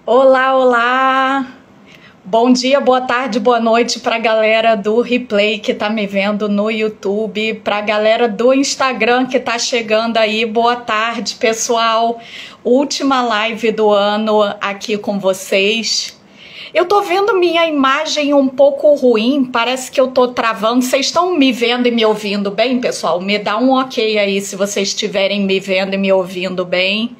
Olá, olá! Bom dia, boa tarde, boa noite para a galera do replay que tá me vendo no YouTube, para a galera do Instagram que tá chegando aí. Boa tarde, pessoal. Última live do ano aqui com vocês. Eu tô vendo minha imagem um pouco ruim, parece que eu tô travando. Vocês estão me vendo e me ouvindo bem, pessoal? Me dá um ok aí se vocês estiverem me vendo e me ouvindo bem.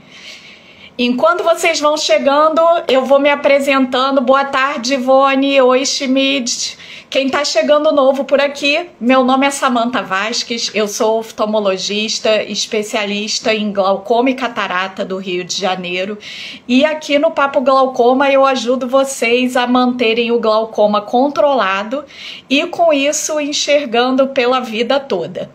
Enquanto vocês vão chegando, eu vou me apresentando. Boa tarde, Ivone. Oi, Schmid. Quem tá chegando novo por aqui, meu nome é Samantha Vasques, eu sou oftalmologista, especialista em glaucoma e catarata do Rio de Janeiro. E aqui no Papo Glaucoma eu ajudo vocês a manterem o glaucoma controlado e com isso enxergando pela vida toda.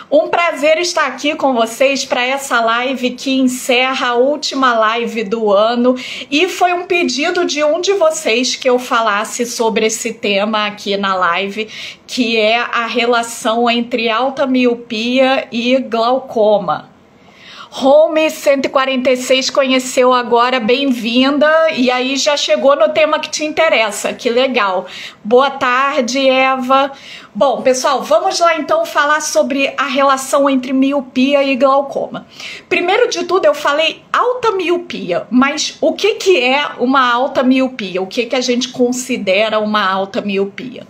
Um prazer estar aqui com vocês para essa live que encerra a última live do ano e foi um pedido de um de vocês que eu falasse sobre esse tema aqui na live, que é a relação entre alta miopia e glaucoma. Home 146 conheceu agora, bem-vinda, e aí já chegou no tema que te interessa, que legal. Boa tarde, Eva. Bom, pessoal, vamos lá então falar sobre a relação entre miopia e glaucoma. Primeiro de tudo, eu falei alta miopia, mas o que é uma alta miopia? O que a gente considera uma alta miopia?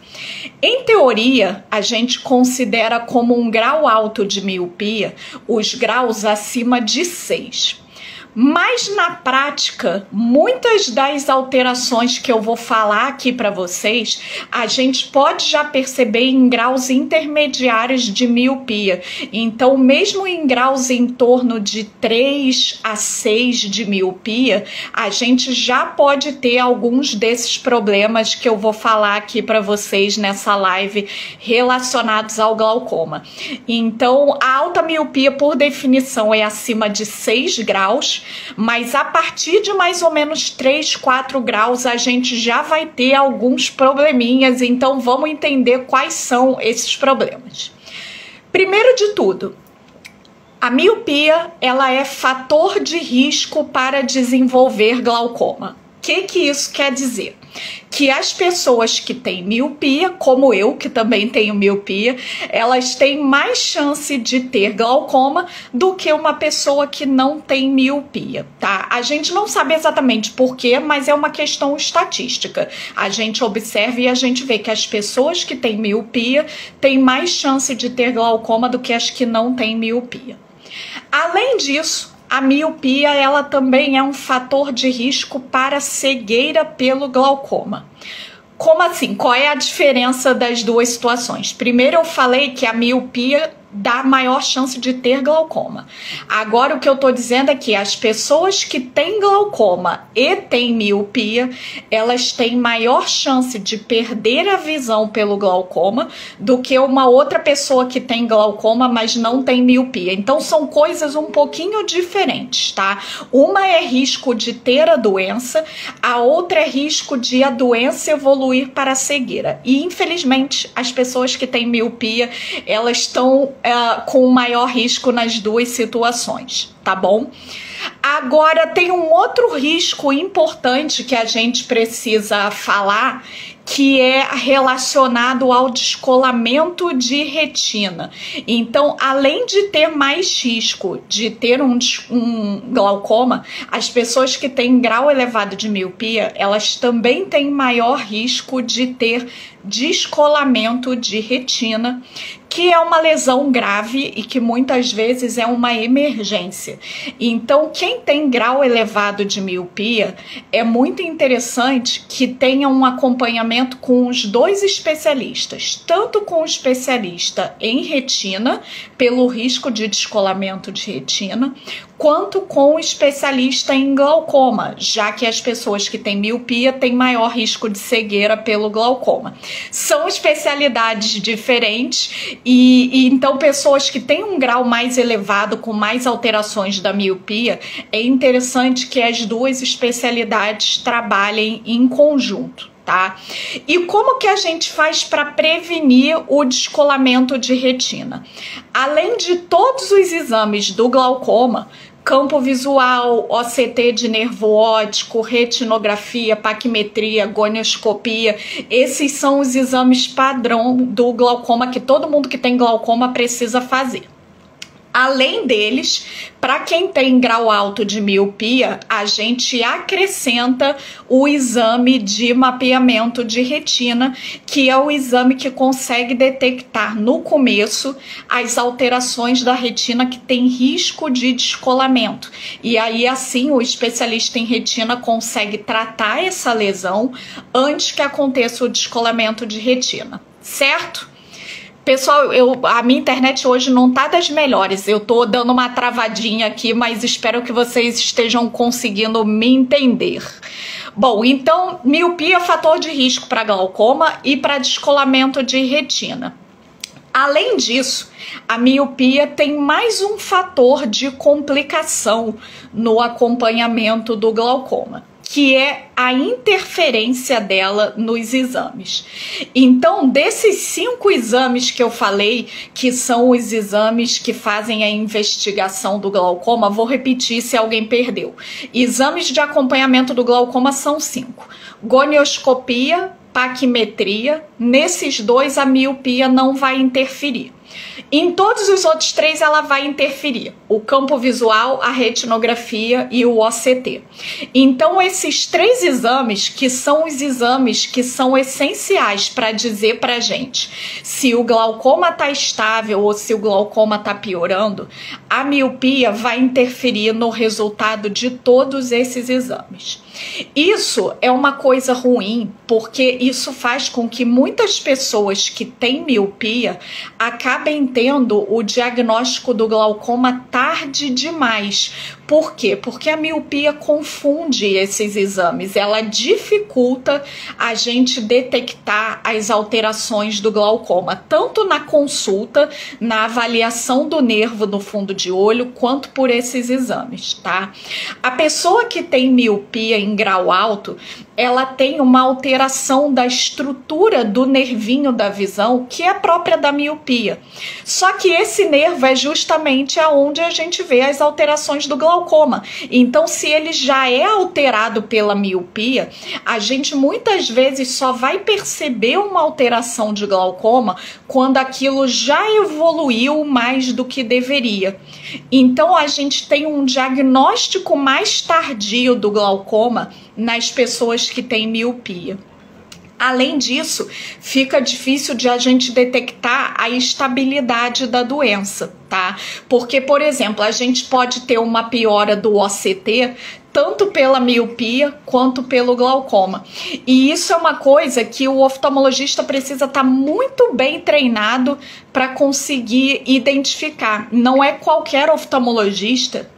Em teoria, a gente considera como um grau alto de miopia os graus acima de 6. Mas na prática, muitas das alterações que eu vou falar aqui para vocês, a gente pode já perceber em graus intermediários de miopia. Então, mesmo em graus em torno de 3 a 6 de miopia, a gente já pode ter alguns desses problemas que eu vou falar aqui para vocês nessa live relacionados ao glaucoma. Então, a alta miopia, por definição, é acima de 6 graus, mas a partir de mais ou menos 3, 4 graus a gente já vai ter alguns probleminhas, então vamos entender quais são esses problemas. Primeiro de tudo, a miopia ela é fator de risco para desenvolver glaucoma. O que isso quer dizer? Que as pessoas que têm miopia, como eu, que também tenho miopia, elas têm mais chance de ter glaucoma do que uma pessoa que não tem miopia, tá? A gente não sabe exatamente por quê, mas é uma questão estatística. A gente observa e a gente vê que as pessoas que têm miopia têm mais chance de ter glaucoma do que as que não têm miopia. Além disso, a miopia ela também é um fator de risco para cegueira pelo glaucoma. Como assim? Qual é a diferença das duas situações? Primeiro eu falei que a miopia dá maior chance de ter glaucoma. Agora o que eu tô dizendo é que as pessoas que têm glaucoma e têm miopia, elas têm maior chance de perder a visão pelo glaucoma do que uma outra pessoa que tem glaucoma, mas não tem miopia. Então são coisas um pouquinho diferentes, tá? Uma é risco de ter a doença, a outra é risco de a doença evoluir para a cegueira. E infelizmente as pessoas que têm miopia, elas estão com maior risco nas duas situações, tá bom? Agora tem um outro risco importante que a gente precisa falar, que é relacionado ao descolamento de retina. Então, além de ter mais risco de ter um glaucoma, as pessoas que têm grau elevado de miopia, elas também têm maior risco de ter descolamento de retina, que é uma lesão grave e que muitas vezes é uma emergência. Então, quem tem grau elevado de miopia, é muito interessante que tenha um acompanhamento com os dois especialistas, tanto com o especialista em retina, pelo risco de descolamento de retina, quanto com o especialista em glaucoma, já que as pessoas que têm miopia têm maior risco de cegueira pelo glaucoma. São especialidades diferentes e então pessoas que têm um grau mais elevado, com mais alterações da miopia, é interessante que as duas especialidades trabalhem em conjunto. Tá? E como que a gente faz para prevenir o descolamento de retina? Além de todos os exames do glaucoma, campo visual, OCT de nervo óptico, retinografia, paquimetria, gonioscopia. Esses são os exames padrão do glaucoma que todo mundo que tem glaucoma precisa fazer. Além deles, para quem tem grau alto de miopia, a gente acrescenta o exame de mapeamento de retina, que é o exame que consegue detectar no começo as alterações da retina que tem risco de descolamento. E aí, assim, o especialista em retina consegue tratar essa lesão antes que aconteça o descolamento de retina, certo? Pessoal, a minha internet hoje não tá das melhores, eu tô dando uma travadinha aqui, mas espero que vocês estejam conseguindo me entender. Bom, então, miopia é fator de risco para glaucoma e para descolamento de retina. Além disso, a miopia tem mais um fator de complicação no acompanhamento do glaucoma, que é a interferência dela nos exames. Então, desses 5 exames que eu falei, que são os exames que fazem a investigação do glaucoma, vou repetir se alguém perdeu. Exames de acompanhamento do glaucoma são 5. Gonioscopia, paquimetria, nesses 2 a miopia não vai interferir. Em todos os outros 3 ela vai interferir, o campo visual, a retinografia e o OCT. Então esses 3 exames, que são os exames que são essenciais para dizer pra gente se o glaucoma tá estável ou se o glaucoma tá piorando, a miopia vai interferir no resultado de todos esses exames. Isso é uma coisa ruim, porque isso faz com que muitas pessoas que têm miopia acabem tendo o diagnóstico do glaucoma tarde demais. Por quê? Porque a miopia confunde esses exames, ela dificulta a gente detectar as alterações do glaucoma, tanto na consulta, na avaliação do nervo no fundo de olho, quanto por esses exames, tá? A pessoa que tem miopia em grau alto, ela tem uma alteração da estrutura do nervinho da visão, que é própria da miopia. Só que esse nervo é justamente aonde a gente vê as alterações do glaucoma. Então, se ele já é alterado pela miopia, a gente muitas vezes só vai perceber uma alteração de glaucoma quando aquilo já evoluiu mais do que deveria. Então, a gente tem um diagnóstico mais tardio do glaucoma nas pessoas que têm miopia. Além disso, fica difícil de a gente detectar a estabilidade da doença, tá? Porque, por exemplo, a gente pode ter uma piora do OCT tanto pela miopia quanto pelo glaucoma. E isso é uma coisa que o oftalmologista precisa estar muito bem treinado para conseguir identificar. Não é qualquer oftalmologista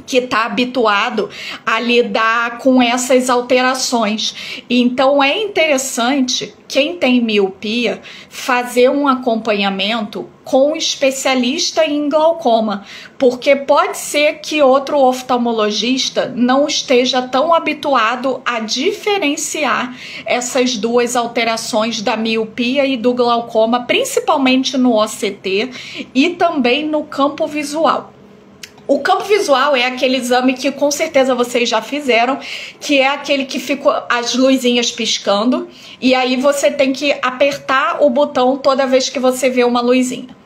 que está habituado a lidar com essas alterações. Então é interessante, quem tem miopia, fazer um acompanhamento com um especialista em glaucoma, porque pode ser que outro oftalmologista não esteja tão habituado a diferenciar essas 2 alterações da miopia e do glaucoma, principalmente no OCT e também no campo visual. O campo visual é aquele exame que com certeza vocês já fizeram, que é aquele que fica as luzinhas piscando e aí você tem que apertar o botão toda vez que você vê uma luzinha.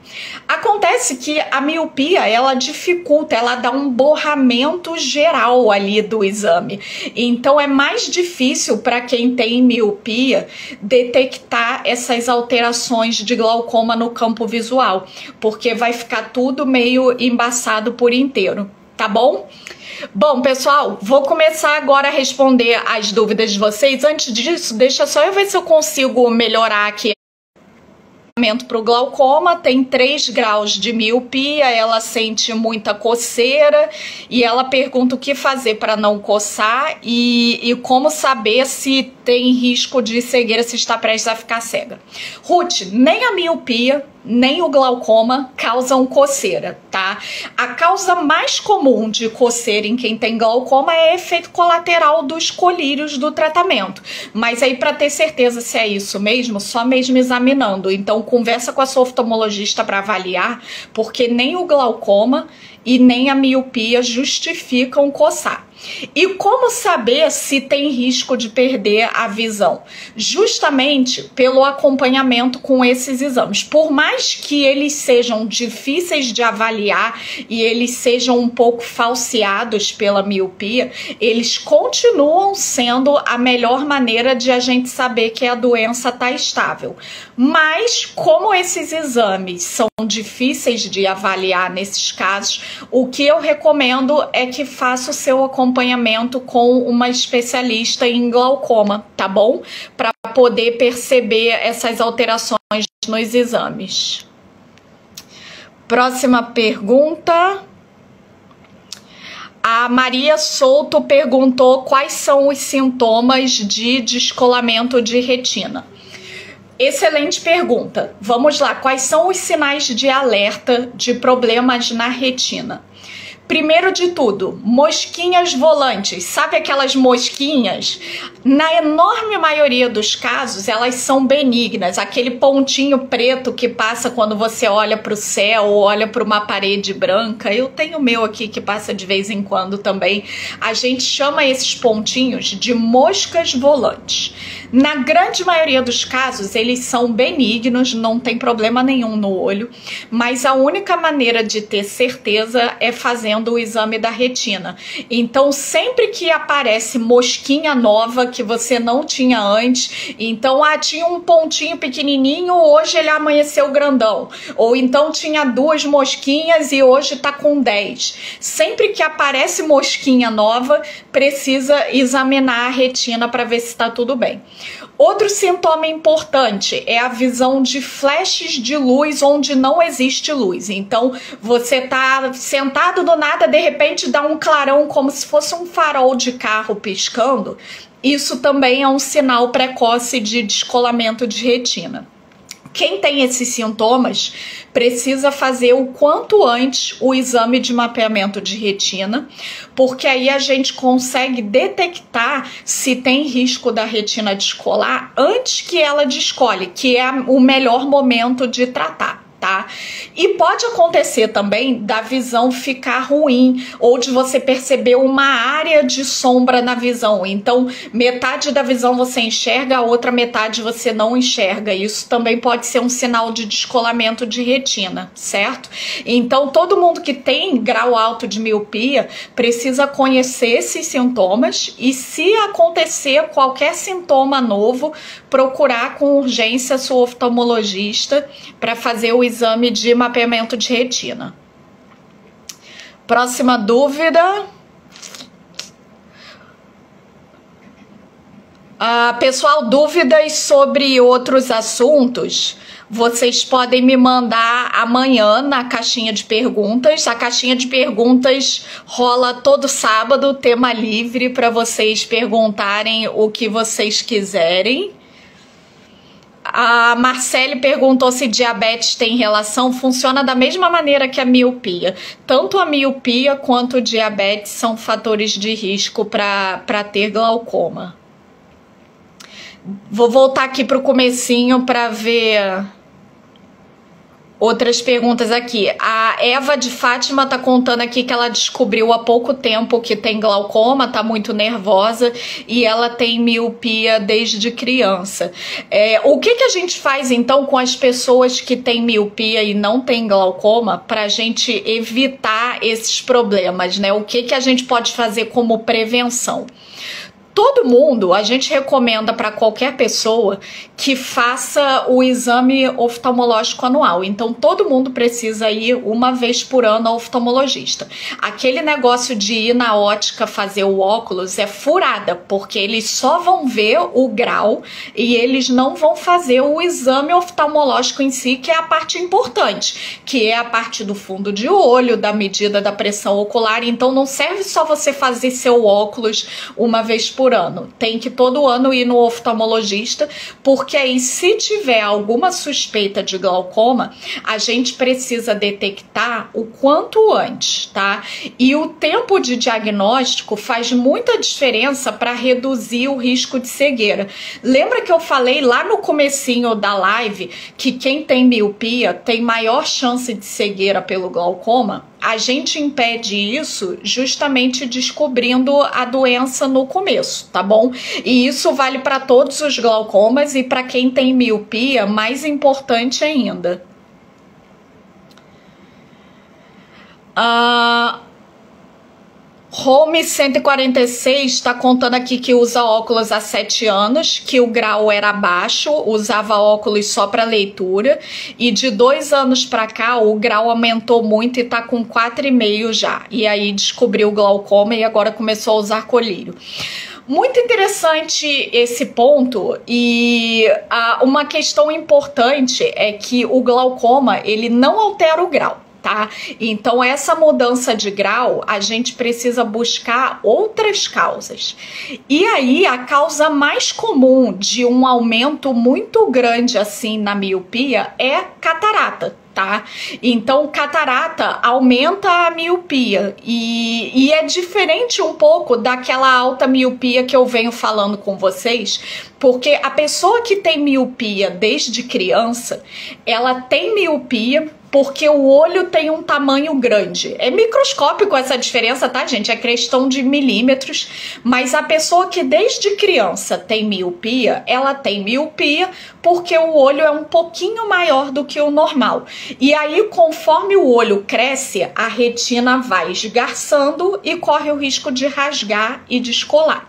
Acontece que a miopia, ela dificulta, ela dá um borramento geral ali do exame. Então é mais difícil para quem tem miopia detectar essas alterações de glaucoma no campo visual, porque vai ficar tudo meio embaçado por inteiro, tá bom? Bom, pessoal, vou começar agora a responder as dúvidas de vocês. Antes disso, deixa só eu ver se eu consigo melhorar aqui. Para o glaucoma, tem 3 graus de miopia, ela sente muita coceira e ela pergunta o que fazer para não coçar e como saber se tem risco de cegueira, se está prestes a ficar cega. Ruth, nem a miopia nem o glaucoma causam coceira, tá? A causa mais comum de coceira em quem tem glaucoma é efeito colateral dos colírios do tratamento. Mas aí, para ter certeza se é isso mesmo, só mesmo examinando. Então, conversa com a sua oftalmologista para avaliar, porque nem o glaucoma e nem a miopia justificam coçar. E como saber se tem risco de perder a visão? Justamente pelo acompanhamento com esses exames. Por mais que eles sejam difíceis de avaliar e eles sejam um pouco falseados pela miopia, eles continuam sendo a melhor maneira de a gente saber que a doença está estável. Mas como esses exames são difíceis de avaliar nesses casos, o que eu recomendo é que faça o seu acompanhamento com uma especialista em glaucoma, tá bom? Para poder perceber essas alterações nos exames. Próxima pergunta. A Maria Souto perguntou quais são os sintomas de descolamento de retina. Excelente pergunta. Vamos lá, quais são os sinais de alerta de problemas na retina? Primeiro de tudo, mosquinhas volantes. Sabe aquelas mosquinhas? Na enorme maioria dos casos, elas são benignas. Aquele pontinho preto que passa quando você olha para o céu ou olha para uma parede branca. Eu tenho o meu aqui que passa de vez em quando também. A gente chama esses pontinhos de moscas volantes. Na grande maioria dos casos, eles são benignos, não tem problema nenhum no olho. Mas a única maneira de ter certeza é fazendo o exame da retina. Então, sempre que aparece mosquinha nova que você não tinha antes, então tinha um pontinho pequenininho, hoje ele amanheceu grandão. Ou então tinha 2 mosquinhas e hoje tá com 10. Sempre que aparece mosquinha nova, precisa examinar a retina para ver se está tudo bem. Outro sintoma importante é a visão de flashes de luz onde não existe luz. Então, você tá sentado do nada, de repente dá um clarão como se fosse um farol de carro piscando. Isso também é um sinal precoce de descolamento de retina. Quem tem esses sintomas precisa fazer o quanto antes o exame de mapeamento de retina, porque aí a gente consegue detectar se tem risco da retina descolar antes que ela descole, que é o melhor momento de tratar. Tá? E pode acontecer também da visão ficar ruim ou de você perceber uma área de sombra na visão. Então, metade da visão você enxerga, a outra metade você não enxerga. Isso também pode ser um sinal de descolamento de retina, certo? Então, todo mundo que tem grau alto de miopia precisa conhecer esses sintomas e, se acontecer qualquer sintoma novo, procurar com urgência sua oftalmologista para fazer o exame de mapeamento de retina. Próxima dúvida. Pessoal, dúvidas sobre outros assuntos, vocês podem me mandar amanhã na caixinha de perguntas. A caixinha de perguntas rola todo sábado, tema livre para vocês perguntarem o que vocês quiserem. A Marcele perguntou se diabetes tem relação. Funciona da mesma maneira que a miopia. Tanto a miopia quanto o diabetes são fatores de risco para ter glaucoma. Vou voltar aqui para o comecinho para ver outras perguntas aqui. A Eva de Fátima tá contando aqui que ela descobriu há pouco tempo que tem glaucoma, tá muito nervosa e ela tem miopia desde criança. O que a gente faz então com as pessoas que têm miopia e não têm glaucoma pra gente evitar esses problemas, né? O que a gente pode fazer como prevenção? Todo mundo, a gente recomenda para qualquer pessoa que faça o exame oftalmológico anual. Então, todo mundo precisa ir uma vez por ano ao oftalmologista. Aquele negócio de ir na ótica fazer o óculos é furada, porque eles só vão ver o grau e eles não vão fazer o exame oftalmológico em si, que é a parte importante, que é a parte do fundo de olho, da medida da pressão ocular. Então, não serve só você fazer seu óculos uma vez por ano. Tem que todo ano ir no oftalmologista, porque aí, se tiver alguma suspeita de glaucoma, a gente precisa detectar o quanto antes, tá? E o tempo de diagnóstico faz muita diferença para reduzir o risco de cegueira. Lembra que eu falei lá no comecinho da live que quem tem miopia tem maior chance de cegueira pelo glaucoma? a gente impede isso justamente descobrindo a doença no começo, tá bom? E isso vale para todos os glaucomas e para quem tem miopia, mais importante ainda. Home 146 está contando aqui que usa óculos há 7 anos, que o grau era baixo, usava óculos só para leitura, e de 2 anos para cá o grau aumentou muito e tá com 4,5 já. E aí descobriu o glaucoma e agora começou a usar colírio. Muito interessante esse ponto, e uma questão importante é que o glaucoma ele não altera o grau. Tá? Então essa mudança de grau a gente precisa buscar outras causas. E aí a causa mais comum de um aumento muito grande assim na miopia é catarata. Tá? Então, catarata aumenta a miopia e é diferente um pouco daquela alta miopia que eu venho falando com vocês, porque a pessoa que tem miopia desde criança, ela tem miopia porque o olho tem um tamanho grande. É microscópico essa diferença, tá, gente? É questão de milímetros, mas a pessoa que desde criança tem miopia, ela tem miopia porque o olho é um pouquinho maior do que o normal. E aí, conforme o olho cresce, a retina vai esgarçando e corre o risco de rasgar e descolar.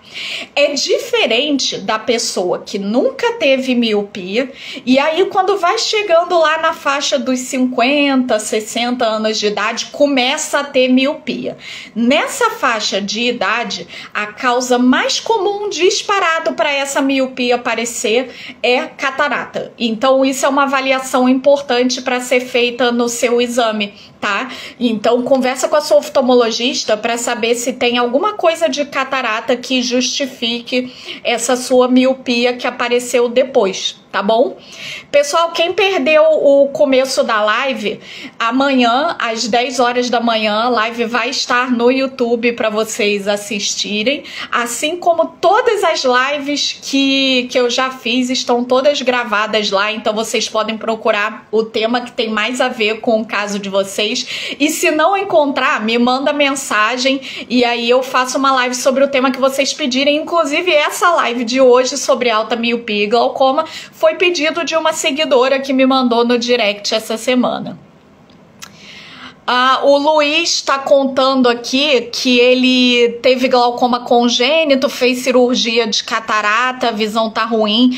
É diferente da pessoa que nunca teve miopia, e aí quando vai chegando lá na faixa dos 50, 60 anos de idade, começa a ter miopia. Nessa faixa de idade, a causa mais comum disparado para essa miopia aparecer é catarata. Então isso é uma avaliação importante para ser feita no seu exame, tá? Então conversa com a sua oftalmologista para saber se tem alguma coisa de catarata que justifique essa sua miopia que apareceu depois, tá bom? Pessoal, quem perdeu o começo da live, amanhã às 10 horas da manhã a live vai estar no YouTube para vocês assistirem, assim como todas as lives que eu já fiz estão todas gravadas lá, então vocês podem procurar o tema que tem mais a ver com o caso de vocês, e se não encontrar, me manda mensagem e aí eu faço uma live sobre o tema que vocês pedirem. Inclusive essa live de hoje sobre alta miopia e glaucoma foi pedido de uma seguidora que me mandou no direct essa semana. O Luiz está contando aqui que ele teve glaucoma congênito, fez cirurgia de catarata, a visão tá ruim.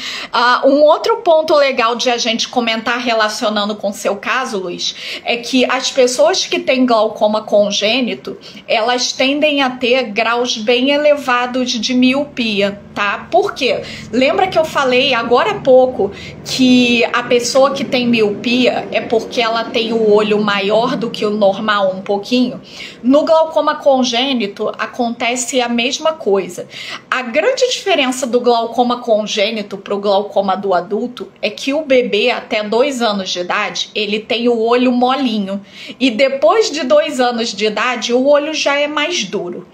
Um outro ponto legal de a gente comentar relacionando com o seu caso, Luiz, é que as pessoas que têm glaucoma congênito, elas tendem a ter graus bem elevados de miopia, tá? Por quê? Lembra que eu falei agora há pouco que a pessoa que tem miopia é porque ela tem o olho maior do que o normal um pouquinho? No glaucoma congênito acontece a mesma coisa. A grande diferença do glaucoma congênito para o glaucoma do adulto é que o bebê até 2 anos de idade, ele tem o olho molinho, e depois de 2 anos de idade o olho já é mais duro.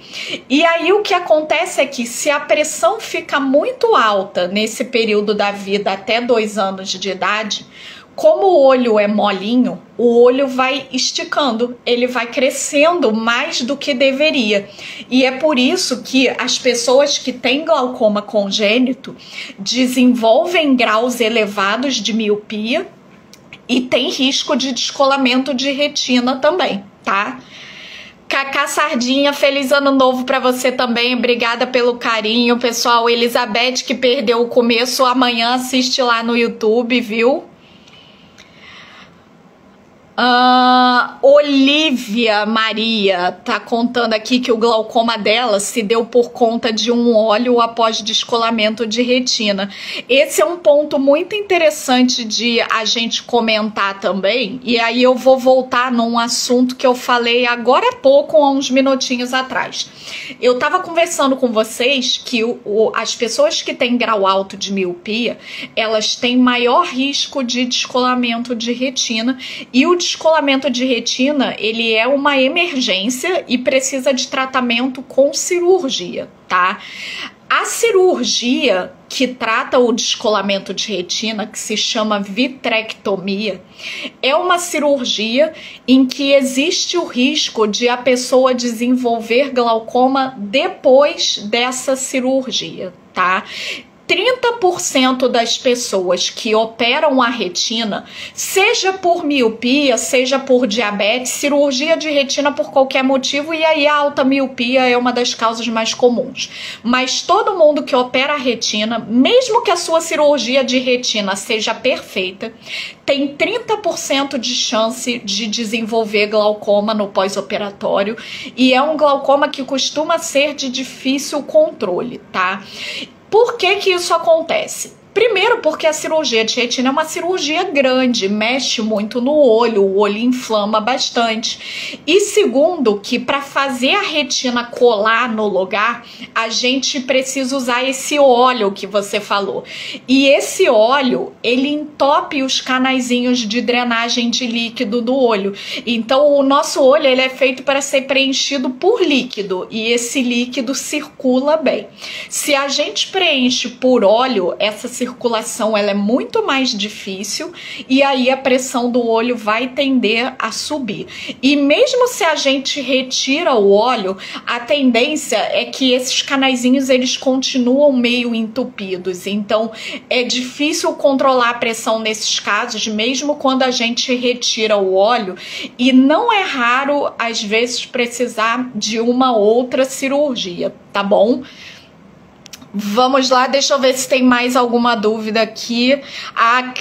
E aí o que acontece é que se a pressão fica muito alta nesse período da vida até 2 anos de idade, como o olho é molinho, o olho vai esticando, ele vai crescendo mais do que deveria. E é por isso que as pessoas que têm glaucoma congênito desenvolvem graus elevados de miopia e tem risco de descolamento de retina também, tá? Cacá Sardinha, feliz ano novo para você também, obrigada pelo carinho, pessoal. Elizabeth, que perdeu o começo, amanhã assiste lá no YouTube, viu? Olivia Maria tá contando aqui que o glaucoma dela se deu por conta de um óleo após descolamento de retina. Esse é um ponto muito interessante de a gente comentar também, e aí eu vou voltar num assunto que eu falei agora há pouco, há uns minutinhos atrás. Eu tava conversando com vocês que as pessoas que têm grau alto de miopia, elas têm maior risco de descolamento de retina, e o descolamento de retina, ele é uma emergência e precisa de tratamento com cirurgia, tá? A cirurgia que trata o descolamento de retina, que se chama vitrectomia, é uma cirurgia em que existe o risco de a pessoa desenvolver glaucoma depois dessa cirurgia, tá? 30% das pessoas que operam a retina, seja por miopia, seja por diabetes, cirurgia de retina por qualquer motivo, e aí a alta miopia é uma das causas mais comuns. Mas todo mundo que opera a retina, mesmo que a sua cirurgia de retina seja perfeita, tem 30% de chance de desenvolver glaucoma no pós-operatório, e é um glaucoma que costuma ser de difícil controle, tá? Por que que isso acontece? Primeiro, porque a cirurgia de retina é uma cirurgia grande, mexe muito no olho, o olho inflama bastante. E segundo, que para fazer a retina colar no lugar, a gente precisa usar esse óleo que você falou. E esse óleo, ele entope os canaizinhos de drenagem de líquido do olho. Então, o nosso olho, ele é feito para ser preenchido por líquido, e esse líquido circula bem. Se a gente preenche por óleo, essa circulação ela é muito mais difícil, e aí a pressão do olho vai tender a subir. E mesmo se a gente retira o óleo, a tendência é que esses canaizinhos eles continuam meio entupidos. Então é difícil controlar a pressão nesses casos, mesmo quando a gente retira o óleo, e não é raro às vezes precisar de uma outra cirurgia, tá bom? Vamos lá, deixa eu ver se tem mais alguma dúvida aqui. A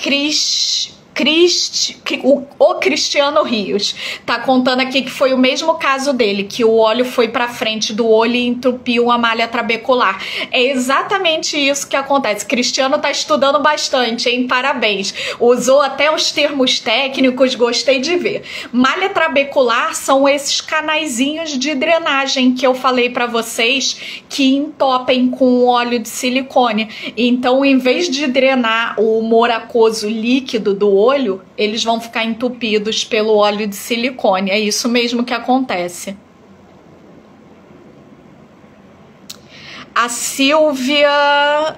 o Cristiano Rios tá contando aqui que foi o mesmo caso dele, que o óleo foi para frente do olho e entupiu a malha trabecular. É exatamente isso que acontece. Cristiano tá estudando bastante, hein? Parabéns. Usou até os termos técnicos, gostei de ver. Malha trabecular são esses canaizinhos de drenagem que eu falei para vocês que entopem com óleo de silicone. Então, em vez de drenar o humor aquoso líquido do olho, eles vão ficar entupidos pelo óleo de silicone. É isso mesmo que acontece. A Silvia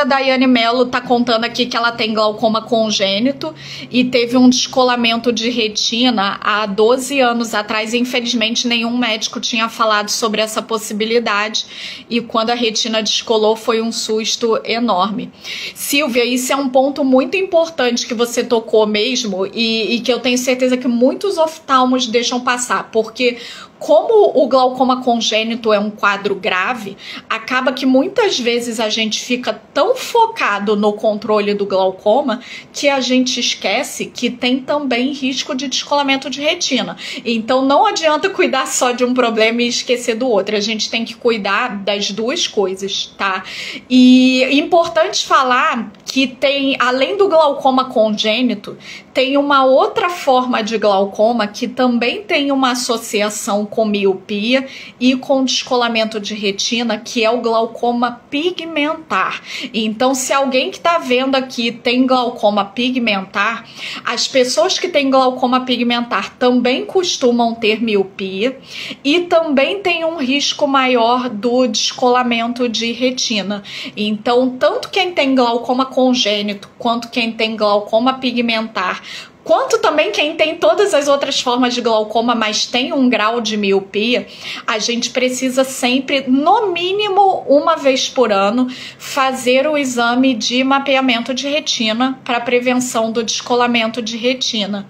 Daiane Mello tá contando aqui que ela tem glaucoma congênito e teve um descolamento de retina há 12 anos atrás. Infelizmente, nenhum médico tinha falado sobre essa possibilidade, e quando a retina descolou foi um susto enorme. Silvia, isso é um ponto muito importante que você tocou mesmo, e que eu tenho certeza que muitos oftalmos deixam passar, porque como o glaucoma congênito é um quadro grave, acaba que muitas vezes a gente fica tão focado no controle do glaucoma que a gente esquece que tem também risco de descolamento de retina. Então não adianta cuidar só de um problema e esquecer do outro. A gente tem que cuidar das duas coisas, tá? E importante falar que tem, além do glaucoma congênito, tem uma outra forma de glaucoma que também tem uma associação com miopia e com descolamento de retina, que é o glaucoma pigmentar. Então, se alguém que está vendo aqui tem glaucoma pigmentar, as pessoas que têm glaucoma pigmentar também costumam ter miopia e também tem um risco maior do descolamento de retina. Então, tanto quem tem glaucoma congênito quanto quem tem glaucoma pigmentar, quanto também quem tem todas as outras formas de glaucoma, mas tem um grau de miopia, a gente precisa sempre, no mínimo uma vez por ano, fazer o exame de mapeamento de retina para prevenção do descolamento de retina.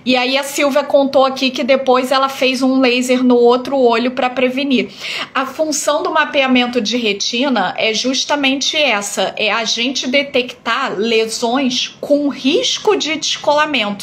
E aí a Silvia contou aqui que depois ela fez um laser no outro olho para prevenir. A função do mapeamento de retina é justamente essa, é a gente detectar lesões com risco de descolamento.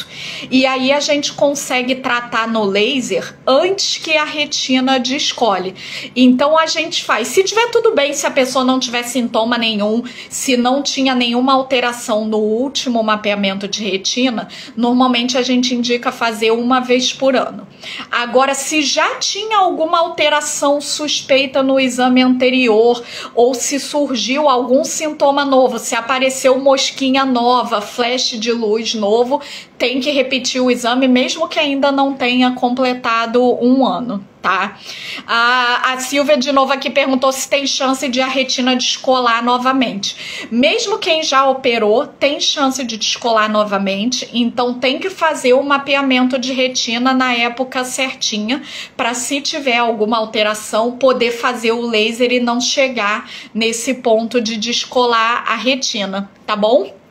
E aí a gente consegue tratar no laser antes que a retina descole. Então a gente faz, se tiver tudo bem, se a pessoa não tiver sintoma nenhum, se não tinha nenhuma alteração no último mapeamento de retina, normalmente a gente indica fazer uma vez por ano. Agora, se já tinha alguma alteração suspeita no exame anterior, ou se surgiu algum sintoma novo, se apareceu mosquinha nova, flash de luz novo, tem que repetir o exame mesmo que ainda não tenha completado um ano, tá? A Silvia de novo aqui perguntou se tem chance de a retina descolar novamente. Mesmo quem já operou tem chance de descolar novamente, então tem que fazer o mapeamento de retina na época certinha para, se tiver alguma alteração, poder fazer o laser e não chegar nesse ponto de descolar a retina, tá bom?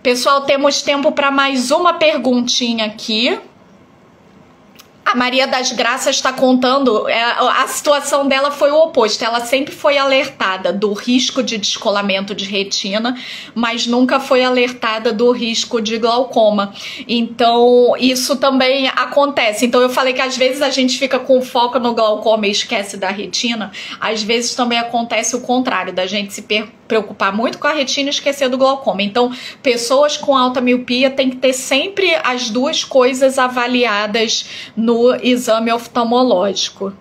Pessoal, temos tempo para mais uma perguntinha aqui. A Maria das Graças está contando, a situação dela foi o oposto. Ela sempre foi alertada do risco de descolamento de retina, mas nunca foi alertada do risco de glaucoma. Então, isso também acontece. Então, eu falei que às vezes a gente fica com foco no glaucoma e esquece da retina. Às vezes também acontece o contrário, da gente se preocupar muito com a retina e esquecer do glaucoma. Então, pessoas com alta miopia têm que ter sempre as duas coisas avaliadas no exame oftalmológico.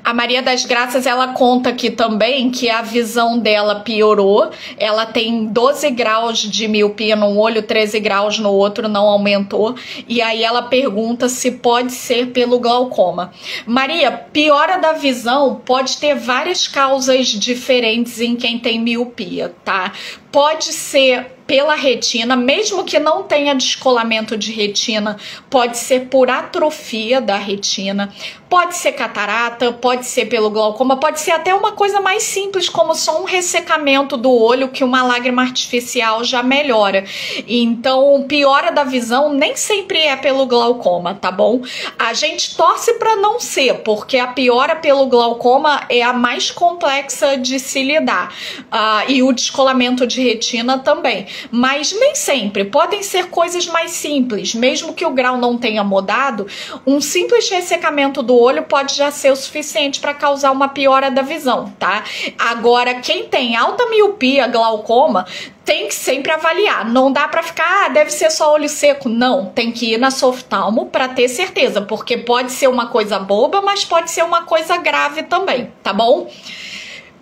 A Maria das Graças, ela conta aqui também que a visão dela piorou. Ela tem 12 graus de miopia num olho, 13 graus no outro, não aumentou. E aí ela pergunta se pode ser pelo glaucoma. Maria, piora da visão pode ter várias causas diferentes em quem tem miopia, tá? Pode ser pela retina, mesmo que não tenha descolamento de retina, pode ser por atrofia da retina, pode ser catarata, pode ser pelo glaucoma, pode ser até uma coisa mais simples, como só um ressecamento do olho, que uma lágrima artificial já melhora. Então, piora da visão nem sempre é pelo glaucoma, tá bom? A gente torce para não ser, porque a piora pelo glaucoma é a mais complexa de se lidar, e o descolamento de retina também. Mas nem sempre, podem ser coisas mais simples, mesmo que o grau não tenha mudado, um simples ressecamento do olho pode já ser o suficiente para causar uma piora da visão, tá? Agora, quem tem alta miopia, glaucoma, tem que sempre avaliar, não dá para ficar, deve ser só olho seco, não, tem que ir na sua oftalmo para ter certeza, porque pode ser uma coisa boba, mas pode ser uma coisa grave também, tá bom?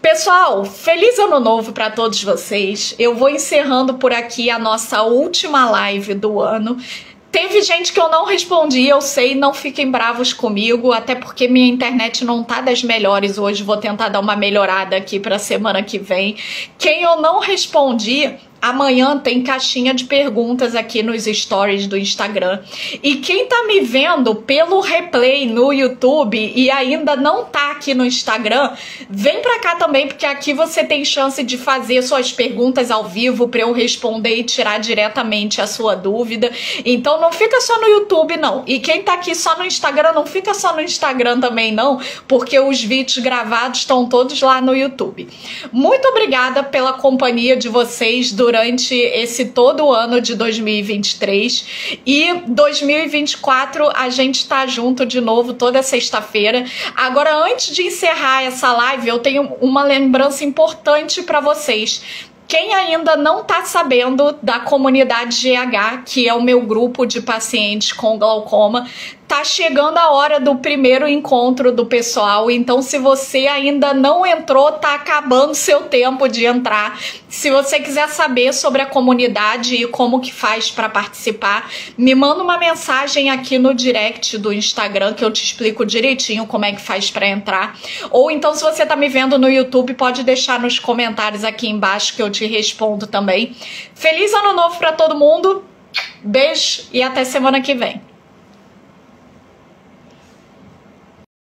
Pessoal, feliz ano novo para todos vocês. Eu vou encerrando por aqui a nossa última live do ano. Teve gente que eu não respondi, eu sei, não fiquem bravos comigo, até porque minha internet não tá das melhores hoje, vou tentar dar uma melhorada aqui para semana que vem. Quem eu não respondi, amanhã tem caixinha de perguntas aqui nos stories do Instagram. E quem tá me vendo pelo replay no YouTube e ainda não tá aqui no Instagram, vem pra cá também, porque aqui você tem chance de fazer suas perguntas ao vivo pra eu responder e tirar diretamente a sua dúvida. Então não fica só no YouTube, não. E quem tá aqui só no Instagram, não fica só no Instagram também, não, porque os vídeos gravados estão todos lá no YouTube. Muito obrigada pela companhia de vocês durante esse todo o ano de 2023 e 2024 a gente tá junto de novo toda sexta-feira. Agora, antes de encerrar essa live, eu tenho uma lembrança importante para vocês. Quem ainda não tá sabendo da comunidade GH, que é o meu grupo de pacientes com glaucoma, tá chegando a hora do primeiro encontro do pessoal, então se você ainda não entrou, tá acabando seu tempo de entrar. Se você quiser saber sobre a comunidade e como que faz para participar, me manda uma mensagem aqui no direct do Instagram que eu te explico direitinho como é que faz para entrar. Ou então, se você tá me vendo no YouTube, pode deixar nos comentários aqui embaixo que eu te respondo também. Feliz ano novo para todo mundo, beijo e até semana que vem.